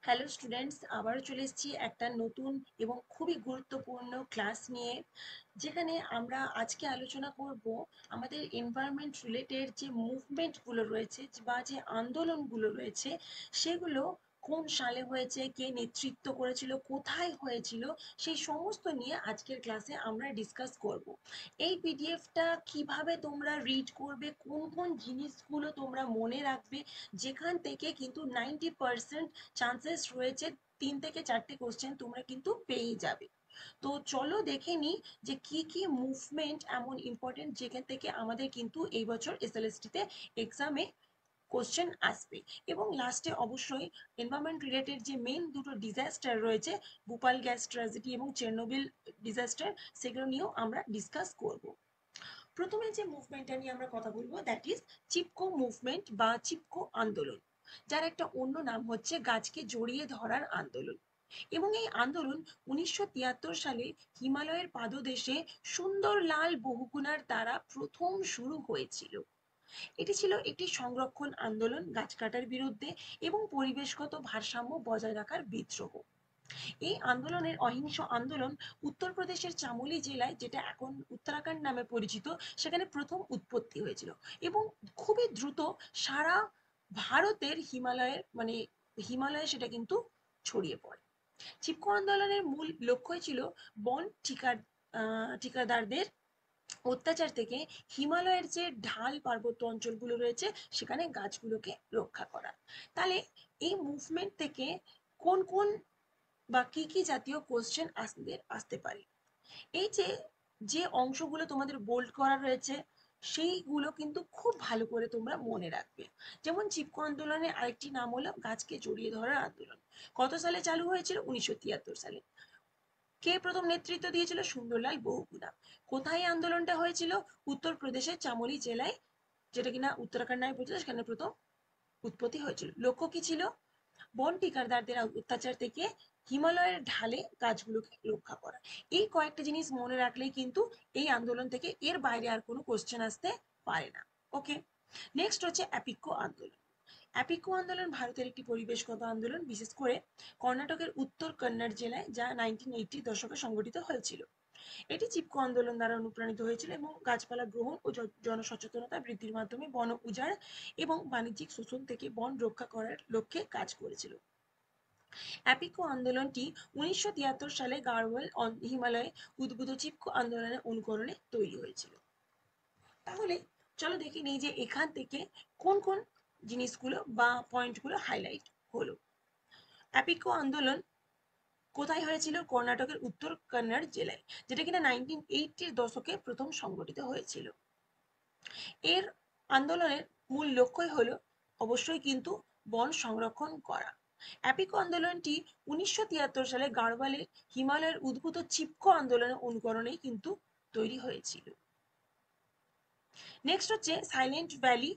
Hello students, আবারও চলে এসেছি একটা নতুন এবং খুবই গুরুত্বপূর্ণ ক্লাস নিয়ে, যেখানে আমরা আজকে আলোচনা করব আমাদের এনভায়রনমেন্ট রিলেটেড যে মুভমেন্টগুলো রয়েছে বা যে আন্দোলনগুলো রয়েছে সেগুলো কোন সালে হয়েছে, কে নেতৃত্ব করেছিল, কোথায় হয়েছিল, সেই সমস্ত নিয়ে আজকের ক্লাসে আমরা ডিসকাস করব। এই পিডিএফটা কিভাবে তোমরা রিড করবে, কোন কোন জিনিসগুলো তোমরা মনে রাখবে, যেখান থেকে কিন্তু 90% চান্সেস রয়েছে 3 থেকে 4টে কোশ্চেন তোমরা কিন্তু পেয়ে যাবে। তো চলো দেখে নিই যে কি কি মুভমেন্ট এমন ইম্পর্টেন্ট যেখান থেকে আমাদের কিন্তু এই বছর এসএলএসটি তে এক্সামে কোশ্চেন আসবে। এবং লাস্টে অবশ্যই এনভায়রনমেন্ট রিলেটেড যে মেন দুটো ডিজাস্টার রয়েছে, ভোপাল গ্যাস ট্র্যাজেডি এবং চেরনোবিল ডিজাস্টার, সেগুলো নিয়েও আমরা ডিসকাস করব। প্রথমে যে মুভমেন্টটা নিয়ে আমরা কথা বলবো দ্যাট ইজ চিপকো মুভমেন্ট বা চিপকো আন্দোলন, যার একটা অন্য নাম হচ্ছে গাছকে জড়িয়ে ধরার আন্দোলন। এবং এই আন্দোলন 1973 সালে হিমালয়ের পাদদেশে সুন্দরলাল বহুগুণার দ্বারা প্রথম শুরু হয়েছিল। এটি ছিল একটি সংরক্ষণ আন্দোলন, গাছ কাটার বিরুদ্ধে এবং পরিবেশগত ভারসাম্য বজায় রাখার বিদ্রোহ। এই আন্দোলনের অহিংস আন্দোলন উত্তরপ্রদেশের চামোলি জেলায়, যেটা এখন উত্তরাখণ্ড নামে পরিচিত, সেখানে প্রথম উৎপত্তি হয়েছিল এবং খুবই দ্রুত সারা ভারতের হিমালয়ে সেটা কিন্তু ছড়িয়ে পড়ে। চিপকো আন্দোলনের মূল লক্ষ্যই ছিল বন ঠিকাদারদের অত্যাচার থেকে হিমালয়ের যে ঢাল পার্বত্য অঞ্চলগুলো রয়েছে সেখানে গাছগুলোকে রক্ষা করা। তাহলে এই মুভমেন্ট থেকে কোন কোন বা কি কি জাতীয় কোশ্চেন আসতে পারে, এই যে যে অংশগুলো তোমাদের বোল্ড করা রয়েছে সেইগুলো কিন্তু খুব ভালো করে তোমরা মনে রাখবে। যেমন চিপকো আন্দোলনের আরেকটি নাম হলো গাছকে জড়িয়ে ধরার আন্দোলন। কত সালে চালু হয়েছিল? 1973 সালে। কে প্রথম নেতৃত্ব দিয়েছিল? সুন্দরলাল বহুগুণা। কোথায় আন্দোলনটা হয়েছিল? উত্তরপ্রদেশের চামোলি জেলায়, যেটা কিনা উত্তরাখণ্ড নামে পরিচিত, সেখানে প্রথম উৎপত্তি হয়েছিল। লক্ষ্য কি ছিল? বন ঠিকাদারদের অত্যাচার থেকে হিমালয়ের ঢালে গাছগুলোকে রক্ষা করা। এই কয়েকটা জিনিস মনে রাখলেই কিন্তু এই আন্দোলন থেকে এর বাইরে আর কোনো কোশ্চেন আসতে পারে না। ওকে, নেক্সট হচ্ছে অ্যাপিকো আন্দোলন। অ্যাপিকো আন্দোলন ভারতের একটি পরিবেশগত আন্দোলন, বিশেষ করে কর্ণাটকের উত্তর কন্নড় জেলায়, যা 1980 দশকে সংগঠিত হয়েছিল। এটি চিপকো আন্দোলন দ্বারা অনুপ্রাণিত হয়েছিল এবং গাছপালা গ্রহণ ও জনসচেতনতা বৃদ্ধির মাধ্যমে বন উজাড় এবং বাণিজ্যিক শোষণ থেকে বন রক্ষা করার লক্ষ্যে কাজ করেছিল। অ্যাপিকো আন্দোলনটি 1973 সালে গাড়োয়াল হিমালয়ে উদ্ভূত চিপকো আন্দোলনের অনুকরণে তৈরি হয়েছিল। তাহলে চলো দেখে নিই যে এখান থেকে কোন কোন জিনিসগুলো বা পয়েন্টগুলো হাইলাইট হলো। অ্যাপিকো আন্দোলন কোথায় হয়েছিল? কর্ণাটকের উত্তর কন্নড় জেলায়, যেটা কিনা 1980-র দশকে প্রথম সংগঠিত হয়েছিল। এর আন্দোলনের মূল লক্ষ্যই হলো অবশ্যই কিন্তু বন সংরক্ষণ করা। অ্যাপিকো আন্দোলনটি 1973 সালে গাড়োয়ালে হিমালয়ের উদ্ভূত চিপকো আন্দোলনের অনুকরণেই কিন্তু তৈরি হয়েছিল। নেক্সট হচ্ছে silent valley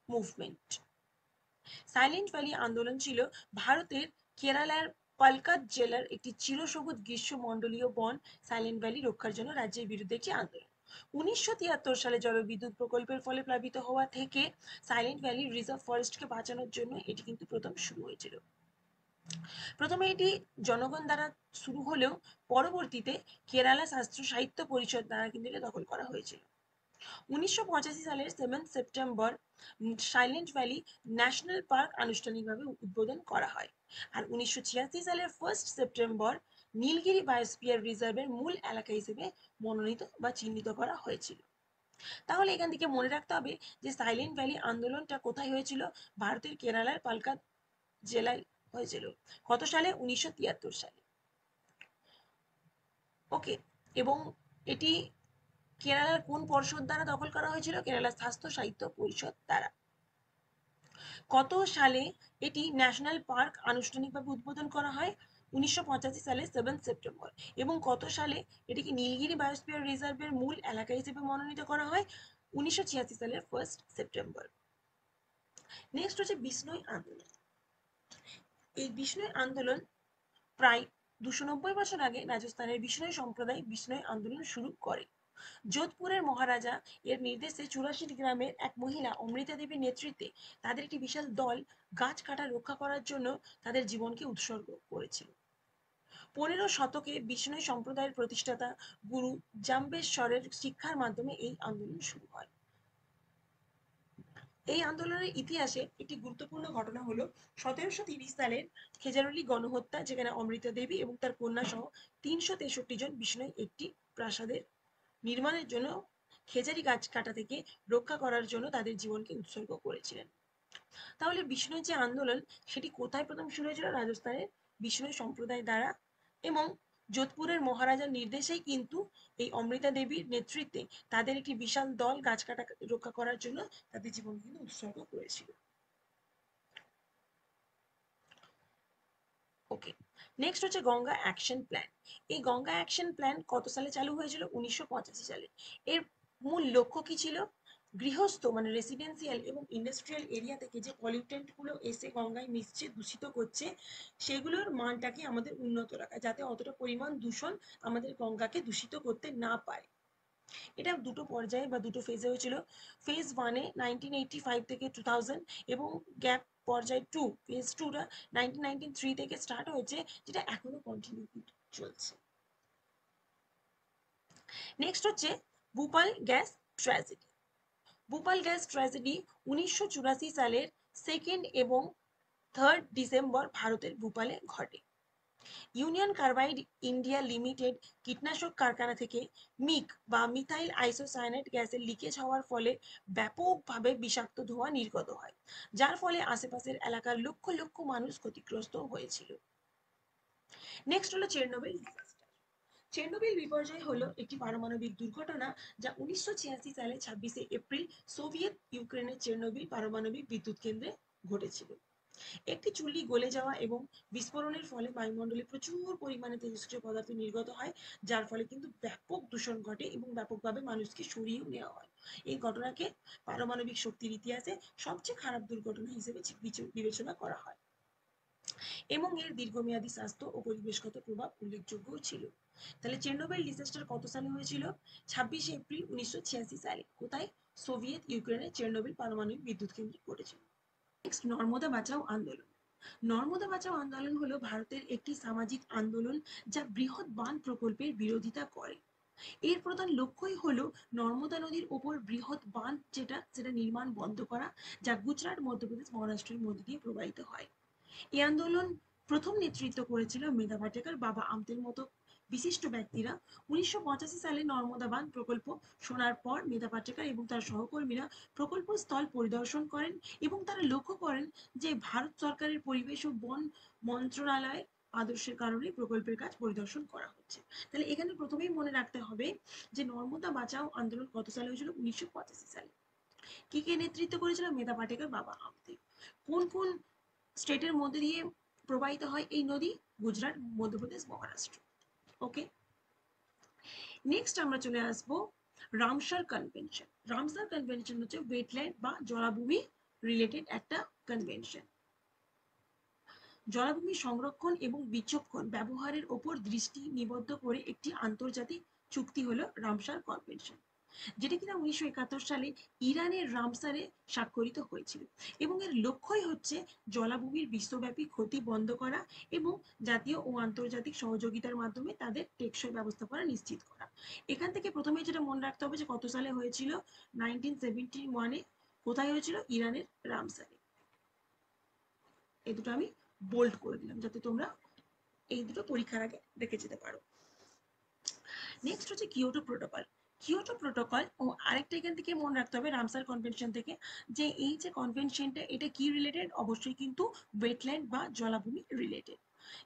movement. Silent valley আন্দোলন ছিল ভারতের কেরালার পালকাদ জেলার একটি চিরসবুজ গ্রীষ্মমণ্ডলীয় বন সাইলেন্ট ভ্যালি রক্ষার জন্য রাজ্যের বিরুদ্ধে একটি আন্দোলন। 1973 সালে জলবিদ্যুৎ প্রকল্পের ফলে প্লাবিত হওয়া থেকে সাইলেন্ট ভ্যালি রিজার্ভ ফরেস্টকে বাঁচানোর জন্য এটি কিন্তু প্রথম শুরু হয়েছিল। প্রথমে এটি জনগণ দ্বারা শুরু হলেও পরবর্তীতে কেরালা শাস্ত্র সাহিত্য পরিষদ দ্বারা কিন্তু এটা দখল করা হয়েছিল। 1985 সালের 7 September silent valley national park আনুষ্ঠানিকভাবে উদ্বোধন করা হয়। আর 1986 সালের 1 সেপ্টেম্বর নীলগিরি বায়োস্ফিয়ার রিজার্ভের মূল এলাকা হিসেবে মনোনীত বা চিহ্নিত করা হয়েছিল। তাহলে এখান থেকে মনে রাখতে হবে যে সাইলেন্ট ভ্যালি আন্দোলনটা কোথায় হয়েছিল? ভারতের কেরালার পালকাদ জেলায় হয়েছিল। কত সালে? 1973 সালে। ওকে, এবং এটি কেরালার কোন পর্ষদ দ্বারা দখল করা হয়েছিল? কেরালা স্বাস্থ্য সাহিত্য পরিষদ দ্বারা। কত সালে এটি ন্যাশনাল পার্ক আনুষ্ঠানিকভাবে উদ্বোধন করা হয়? 1985 সালে 7 সেপ্টেম্বর। এবং কত সালে এটিকে নীলগিরি বায়োস্ফিয়ার রিজার্ভের মূল এলাকা হিসেবে মনোনীত করা হয়? 1986 সালের 1 সেপ্টেম্বর। নেক্সট হচ্ছে বিষ্ণুই আন্দোলন। এই বিষ্ণুই আন্দোলন প্রায় 290 বছর আগে রাজস্থানের বিষ্ণুই সম্প্রদায় বিষ্ণুই আন্দোলন শুরু করে। যোধপুরের মহারাজা এর নির্দেশে 84 গ্রামের এক মহিলা অমৃতা দেবীর নেতৃত্বে তাদের একটি বিশাল দল গাছ কাটা রক্ষা করার জন্য তাদের জীবনকে উৎসর্গ করেছিল। 15 শতকে বিষ্ণুই সম্প্রদায়ের প্রতিষ্ঠাতা গুরু জাম্বেশ্বরের শিক্ষার মাধ্যমে এই আন্দোলন শুরু হয়। এই আন্দোলনের ইতিহাসে একটি গুরুত্বপূর্ণ ঘটনা হলো 1730 সালের খেজারুলি গণহত্যা, যেখানে অমৃতা দেবী এবং তার কন্যা সহ 363 জন বিষ্ণুই একটি প্রাসাদের নির্মাণের জন্য খেজারি গাছ কাটা থেকে রক্ষা করার জন্য তাদের জীবনকে উৎসর্গ করেছিলেন। তাহলে বিষ্ণুর যে আন্দোলন সেটি কোথায় প্রথম শুরু হয়েছিল? রাজস্থানের বিষ্ণুই সম্প্রদায় দ্বারা, এবং যোধপুরের মহারাজার নির্দেশেই কিন্তু এই অমৃতা দেবীর নেতৃত্বে তাদের একটি বিশাল দল গাছ কাটা রক্ষা করার জন্য তাদের জীবন কিন্তু উৎসর্গ করেছিল। ওকে, নেক্সট হচ্ছে গঙ্গা অ্যাকশন প্ল্যান। এই গঙ্গা অ্যাকশন প্ল্যান কত সালে চালু হয়েছিল? 1985 সালে। এর মূল লক্ষ্য কি ছিল? গৃহস্থ মানে রেসিডেন্সিয়াল এবং ইন্ডাস্ট্রিয়াল এরিয়া থেকে যে পলিউটেন্ট গুলো এসে গঙ্গায় মিশছে, দূষিত করছে, সেগুলোর মানটাকে আমাদের উন্নত রাখা, যাতে অতটা পরিমাণ দূষণ আমাদের গঙ্গাকে দূষিত করতে না পারে। এটা দুটো পর্যায়ে বা দুটো ফেজে হয়েছিল। ফেজ ওয়ানে 1985 থেকে 2000, এবং গ্যাপ পর্যায় টু, ফেজ টুটা 1993 থেকে স্টার্ট হয়েছে, যেটা এখনো কন্টিনিউ চলছে। নেক্সট হচ্ছে Bhopal gas tragedy. Bhopal gas tragedy 1984 সালের 2 এবং 3 ডিসেম্বর ভারতের ভূপালে ঘটে। ইউনিয়ন কার্বাইড ইন্ডিয়া লিমিটেড কীটনাশক কারখানা থেকে মিক বা মিথাইল আইসোসায়ানেট গ্যাসের লিকেজ হওয়ার ফলে ব্যাপকভাবে বিষাক্ত ধোঁয়া নির্গত হয়, যার ফলে আশেপাশের এলাকার লক্ষ লক্ষ মানুষ ক্ষতিগ্রস্ত হয়েছিল। নেক্সট হলো চেরনোবিল ডিজাস্টার। চেরনোবিল বিপর্যয় হলো একটি পারমাণবিক দুর্ঘটনা যা 1986 সালে 26 এপ্রিল সোভিয়েত ইউক্রেনের চেরনোবিল পারমাণবিক বিদ্যুৎ কেন্দ্রে ঘটেছিল। একটি চুল্লি গলে যাওয়া এবং বিস্ফোরণের ফলে বায়ুমণ্ডলে প্রচুর পরিমাণে তেজস্ক্রিয় পদার্থ নির্গত হয়, যার ফলে কিন্তু ব্যাপক দূষণ ঘটে এবং ব্যাপকভাবে মানুষকে সরিয়েও নেওয়া হয়। এই ঘটনাকে পারমাণবিক শক্তির ইতিহাসে সবচেয়ে খারাপ দুর্ঘটনা হিসেবে বিবেচনা করা হয়, এবং এর দীর্ঘমেয়াদী স্বাস্থ্য ও পরিবেশগত প্রভাব উল্লেখযোগ্য ছিল। তাহলে চেরনোবিল ডিজাস্টার কত সালে হয়েছিল? 26 এপ্রিল 1986 সালে। কোথায়? সোভিয়েত ইউক্রেনের চেরনোবিল পারমাণবিক বিদ্যুৎ কেন্দ্রে ঘটেছিল। নেক্সট, নর্মদা বাঁচাও আন্দোলন। নর্মদা বাঁচাও আন্দোলন হলো ভারতের একটি সামাজিক আন্দোলন যা বৃহৎ বাঁধ প্রকল্পের বিরোধিতা করে। এর প্রধান লক্ষ্যই হলো নর্মদা নদীর ওপর বৃহৎ বাঁধ যেটা নির্মাণ বন্ধ করা, যা গুজরাট, মধ্যপ্রদেশ, মহারাষ্ট্রের মধ্যে দিয়ে প্রবাহিত হয়। এই আন্দোলন প্রথম নেতৃত্ব করেছিল মেধা পাটেকর, বাবা আমতের মতো বিশিষ্ট ব্যক্তিরা। 1985 সালে নর্মদা বাঁধ প্রকল্প শোনার পর মেধা পাটেকর এবং তার সহকর্মীরা প্রকল্প স্থল পরিদর্শন করেন, এবং তারা লক্ষ্য করেন যে ভারত সরকারের পরিবেশ ও বন মন্ত্রণালয় আদর্শের কারণে প্রকল্পের কাজ পরিদর্শন করা হচ্ছে। তাহলে এখানে প্রথমেই মনে রাখতে হবে যে নর্মদা বাঁচাও আন্দোলন কত সালে হয়েছিল? 1985 সালে। কে কে নেতৃত্ব করেছিল? মেধা পাটেকর, বাবা আমতে। কোন কোন স্টেটের মধ্যে দিয়ে প্রবাহিত হয় এই নদী? গুজরাট, মধ্যপ্রদেশ, মহারাষ্ট্র। ওকে, নেক্সট আমরা চলে আসবো রামসার কনভেনশন। রামসার কনভেনশন হচ্ছে ওয়েটল্যান্ড বা জলাভূমি রিলেটেড একটা কনভেনশন। জলাভূমি সংরক্ষণ এবং বিচক্ষণ ব্যবহারের ওপর দৃষ্টি নিবদ্ধ করে একটি আন্তর্জাতিক চুক্তি হলো রামসার কনভেনশন, যেটা কিনা 1971 সালে ইরানের রামসারে স্বাক্ষরিত হয়েছিল, এবং এর লক্ষ্যই হচ্ছে জলাভূমির বিশ্বব্যাপী ক্ষতি বন্ধ করা এবং জাতীয় ও আন্তর্জাতিক সহযোগিতার মাধ্যমে তাদের টেকসই ব্যবস্থাপনা নিশ্চিত করা। এখান থেকে প্রথমে যেটা মনে রাখতে হবে যে কত সালে হয়েছিল? 1971-এ। কোথায় হয়েছিল? ইরানের রামসারে। এই দুটো আমি বোল্ড করে দিলাম যাতে তোমরা এই দুটো পরীক্ষার আগে দেখে যেতে পারো। নেক্সট হচ্ছে কিয়োটো প্রোটোকল। কিয়োটো প্রোটোকল ও আরেকটা এখান থেকে মনে রাখতে হবে রামসার কনভেনশন থেকে, যে এই যে কনভেনশনটা এটা কি রিলেটেড? অবশ্যই কিন্তু ওয়েটল্যান্ড বা জলাভূমি রিলেটেড।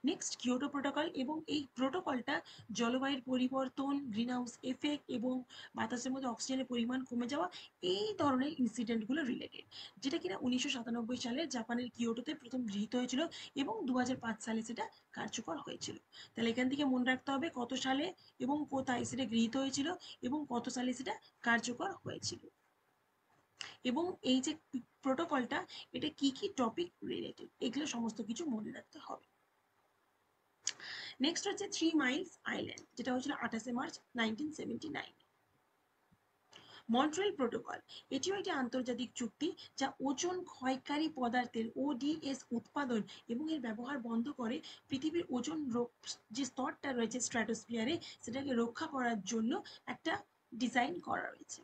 নেক্সট, কিয়োটো প্রোটোকল, এবং এই প্রোটোকলটা জলবায়ুর পরিবর্তন, গ্রিন হাউস এফেক্ট এবং বাতাসের মধ্যে অক্সিজেনের পরিমাণ কমে যাওয়া, এই ধরনের ইনসিডেন্টগুলো রিলেটেড, যেটা কিনা 1997 সালে জাপানের কিয়োটোতে প্রথম গৃহীত হয়েছিল এবং 2005 সালে সেটা কার্যকর হয়েছিল। তাহলে এখান থেকে মনে রাখতে হবে কত সালে এবং কোথায় সেটা গৃহীত হয়েছিল এবং কত সালে সেটা কার্যকর হয়েছিল, এবং এই যে প্রোটোকলটা এটা কি কি টপিক রিলেটেড, এগুলো সমস্ত কিছু মনে রাখতে হবে। নেক্সট হচ্ছে 3 মাইলস আইল্যান্ড, যেটা হয়েছিল 28 মার্চ 1979। মন্ট্রিয়াল প্রোটোকল, এটিও একটি আন্তর্জাতিক চুক্তি যা ওজোন ক্ষয়কারী পদার্থের ওডিএস উৎপাদন এবং এর ব্যবহার বন্ধ করে পৃথিবীর ওজোন যে স্তরটা রয়েছে স্ট্র্যাটোস্ফিয়ারে সেটাকে রক্ষা করার জন্য একটা ডিজাইন করা রয়েছে।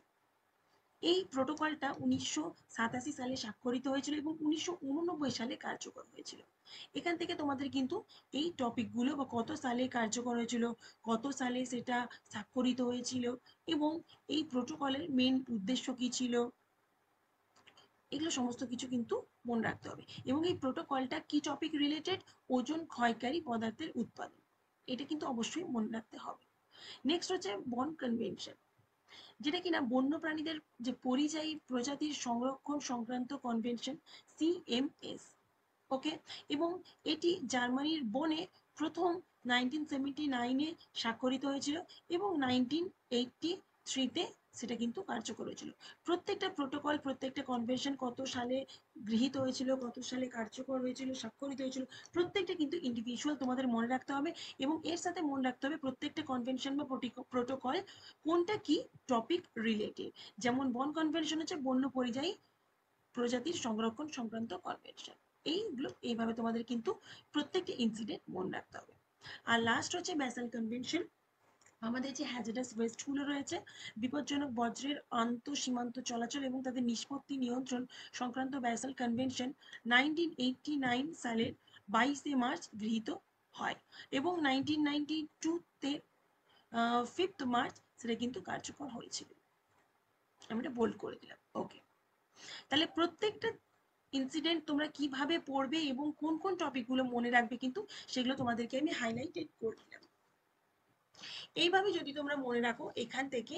এই প্রোটোকলটা 1987 সালে স্বাক্ষরিত হয়েছিল এবং 1989 সালে কার্যকর হয়েছিল। এখান থেকে তোমাদের কিন্তু এই টপিকগুলো বা কত সালে কার্যকর হয়েছিল, কত সালে সেটা স্বাক্ষরিত হয়েছিল এবং এই প্রোটোকলের মেন উদ্দেশ্য কি ছিল, এগুলো সমস্ত কিছু কিন্তু মনে রাখতে হবে। এবং এই প্রোটোকলটা কি টপিক রিলেটেড? ওজোন ক্ষয়কারী পদার্থের উৎপাদন, এটা কিন্তু অবশ্যই মনে রাখতে হবে। নেক্সট হচ্ছে বন কনভেনশন, যেটা কিনা বন্য প্রাণীদের যে পরিযায়ী প্রজাতির সংরক্ষণ সংক্রান্ত কনভেনশন, সিএমএস। ওকে, এবং এটি জার্মানির বনে প্রথম 1979-এ স্বাক্ষরিত হয়েছিল এবং 1983-তে সেটা কিন্তু কার্যকর হয়েছিল। প্রত্যেকটা প্রোটোকল, প্রত্যেকটা কনভেনশন কত সালে গৃহীত হয়েছিল, কত সালে কার্যকর হয়েছিল, স্বাক্ষরিত হয়েছিল, প্রত্যেকটা কিন্তু ইন্ডিভিজুয়াল তোমাদের মনে রাখতে হবে। এবং এর সাথে মনে রাখতে হবে প্রত্যেকটা কনভেনশন বা প্রোটোকল কোনটা কি টপিক রিলেটেড। যেমন বন কনভেনশন হচ্ছে বন্য পরিযায়ী প্রজাতির সংরক্ষণ সংক্রান্ত কনভেনশন। এইগুলো এইভাবে তোমাদের কিন্তু প্রত্যেকটা ইনসিডেন্ট মনে রাখতে হবে। আর লাস্ট হচ্ছে ব্যাসাল কনভেনশন, আমাদের যে হ্যাজার্ডাস ওয়েস্টগুলো রয়েছে, বিপজ্জনক বজ্রের আন্তঃসীমান্ত চলাচল এবং তাদের নিষ্পত্তি নিয়ন্ত্রণ সংক্রান্ত ব্যাসাল কনভেনশন 1989 সালের 22 মার্চ গৃহীত হয় এবং 1992-তে 5 মার্চ সেটা কিন্তু কার্যকর হয়েছিল। আমি এটা বোল্ড করে দিলাম। ওকে, তাহলে প্রত্যেকটা ইনসিডেন্ট তোমরা কিভাবে পড়বে এবং কোন কোন টপিকগুলো মনে রাখবে কিন্তু সেগুলো তোমাদেরকে আমি হাইলাইটেড করে দিলাম। এইভাবে যদি তোমরা মনে রাখো, এখান থেকে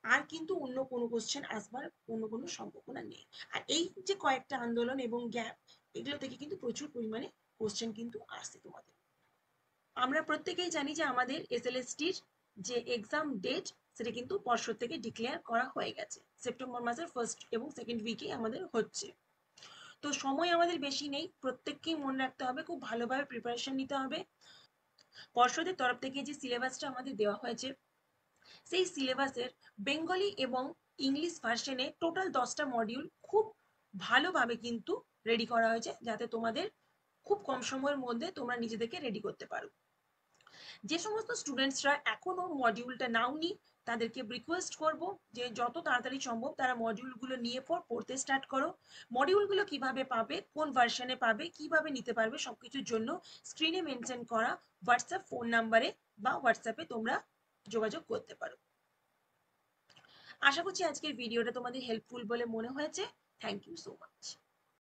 আর কিন্তু অন্য কোনো কোশ্চেন আসবার অন্য কোনো সম্ভাবনা নেই। আর এই যে কয়েকটা আন্দোলন এবং গ্যাপ, এগুলো থেকে কিন্তু প্রচুর পরিমাণে কোশ্চেন কিন্তু আসছে তোমাদের। আমরা প্রত্যেকেই জানি যে আমাদের এসএলএসটির যে এক্সাম ডেট সেটা কিন্তু পর্ষদ থেকে ডিক্লেয়ার করা হয়ে গেছে, সেপ্টেম্বর মাসের ফার্স্ট এবং সেকেন্ড উইকে আমাদের হচ্ছে। তো সময় আমাদের বেশি নেই, প্রত্যেককেই মনে রাখতে হবে, খুব ভালোভাবে প্রিপারেশন নিতে হবে। পর্ষদের তরফ থেকে যে সিলেবাসটা আমাদের দেওয়া হয়েছে, সেই সিলেবাসের বেঙ্গলি এবং ইংলিশ ভার্সনে টোটাল 10টা মডিউল খুব ভালোভাবে কিন্তু রেডি করা হয়েছে, যাতে তোমাদের খুব কম সময়ের মধ্যে তোমরা নিজেদেরকে রেডি করতে পারো। যে সমস্ত স্টুডেন্টসরা এখনো মডিউলটা নাওনি, তাদেরকে রিকোয়েস্ট করব যে যত তাড়াতাড়ি সম্ভব তারা মডিউলগুলো নিয়ে পড়তে স্টার্ট করো। মডিউলগুলো কিভাবে পাবে, কোন ভার্সনে পাবে, কিভাবে নিতে পারবে, সবকিছুর জন্য স্ক্রিনে মেনশন করা হোয়াটসঅ্যাপ ফোন নাম্বারে বা হোয়াটসঅ্যাপে তোমরা যোগাযোগ করতে পারো। আশা করছি আজকের ভিডিওটা তোমাদের হেল্পফুল বলে মনে হয়েছে। Thank you so much.